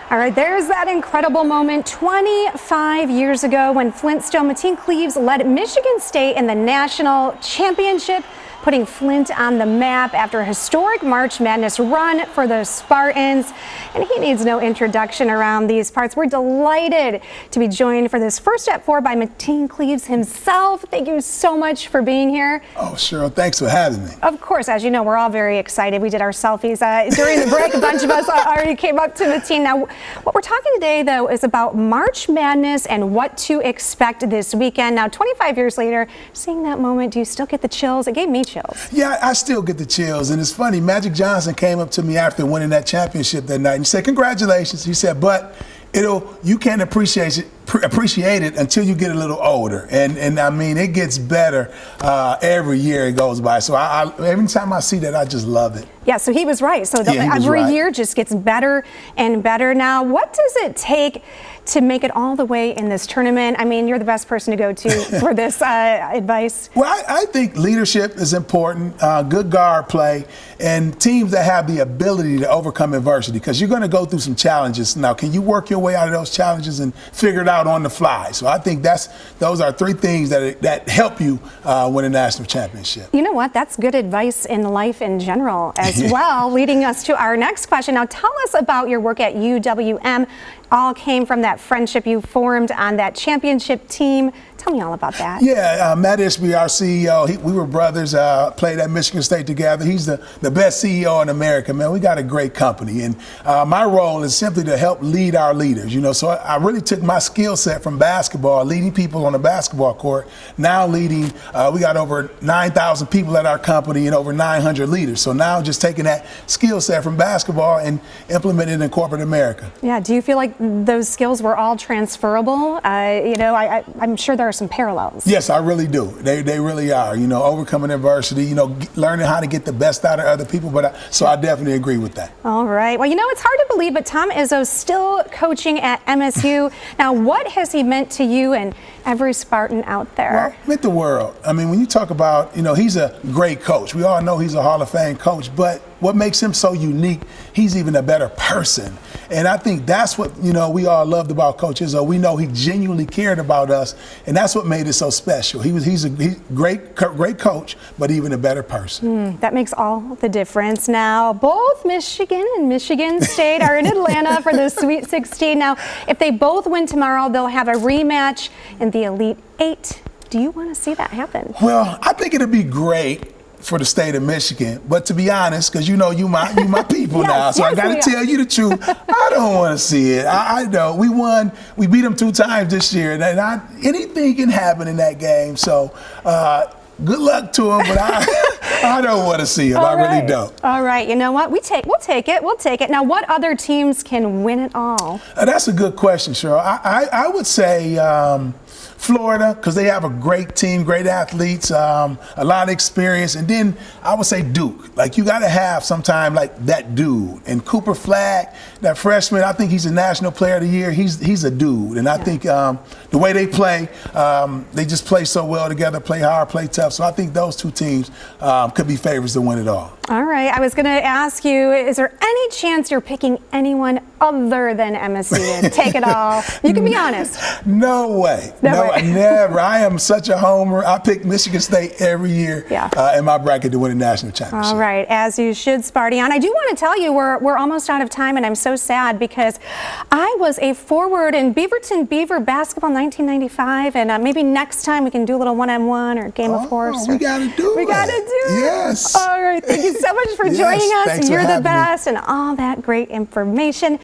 All right, there's that incredible moment 25 years ago when Flintstone Mateen Cleaves led Michigan State in the national championship, putting Flint on the map after a historic March Madness run for the Spartans. And he needs no introduction around these parts. We're delighted to be joined for this first at 4 by Mateen Cleaves himself. Thank you so much for being here. Oh, Cheryl, thanks for having me. Of course, as you know, we're all very excited. We did our selfies during the break. A bunch of us already came up to Mateen. Now, what we're talking today, though, is about March Madness and what to expect this weekend. Now, 25 years later, seeing that moment, do you still get the chills? It gave me chills. Yeah, I still get the chills. And it's funny, Magic Johnson came up to me after winning that championship that night and he said, "Congratulations." He said, "But you can't appreciate it until you get a little older." And I mean, it gets better every year it goes by. So every time I see that, I just love it. Yeah, so he was right. So every year just gets better and better. Now, what does it take to make it all the way in this tournament? I mean, you're the best person to go to for this advice. Well, I think leadership is important, good guard play, and teams that have the ability to overcome adversity, because you're going to go through some challenges. Now, can you work your way out of those challenges and figure it out on the fly? So I think those are three things that help you win a national championship. You know what? That's good advice in life in general as well, leading us to our next question. Now, tell us about your work at UWM. All came from that friendship you formed on that championship team. Tell me all about that. Yeah, Matt Ishby, our CEO, we were brothers, played at Michigan State together. He's the best CEO in America, man. We got a great company. And my role is simply to help lead our leaders, you know. So I really took my skill set from basketball, leading people on the basketball court, now leading, we got over 9,000 people at our company and over 900 leaders. So now just taking that skill set from basketball and implementing it in corporate America. Yeah, do you feel like those skills were all transferable? You know, I'm sure there are some parallels. Yes, I really do. They really are. You know, overcoming adversity, you know, learning how to get the best out of other people. So I definitely agree with that. All right. Well, you know, it's hard to believe, but Tom Izzo's still coaching at MSU. Now, what has he meant to you and every Spartan out there? Well, meant the world. I mean, when you talk about, you know, he's a great coach. We all know he's a Hall of Fame coach, but what makes him so unique, he's even a better person. And I think that's what, you know, we all loved about Coach Izzo. We know he genuinely cared about us, and that's what made it so special. He's a great coach, but even a better person. That makes all the difference. Now, both Michigan and Michigan State are in Atlanta for the Sweet 16. Now, if they both win tomorrow, they'll have a rematch in the Elite Eight. Do you want to see that happen? Well, I think it'd be great for the state of Michigan, but to be honest, because you know you my people now, so I got to tell you the truth. I don't want to see it. I know we beat them 2 times this year, and anything can happen in that game. So good luck to them, but I don't want to see them. I really don't. All right, you know what? We'll take it. We'll take it. Now, what other teams can win it all? That's a good question, Cheryl. I would say Florida, because they have a great team, great athletes, a lot of experience. And then I would say Duke. Like, you got to have sometime like that dude. And Cooper Flagg, that freshman, I think he's a National Player of the Year. He's a dude. And I think the way they play, they just play so well together, play hard, play tough. So I think those two teams could be favorites to win it all. All right. I was going to ask you, is there any chance you're picking anyone other than MSU to take it all? You can be honest. No way. No, never. I am such a homer. I pick Michigan State every year in my bracket to win a national championship. All right. As you should, Spartian. I do want to tell you we're almost out of time, and I'm so sad because I was a forward in Beaverton Beaver basketball 1995, and maybe next time we can do a little one-on-one or game of horse. We got to do it. We got to do it. Yes. All right. Thank you so much for joining us. You're the best and all that great information.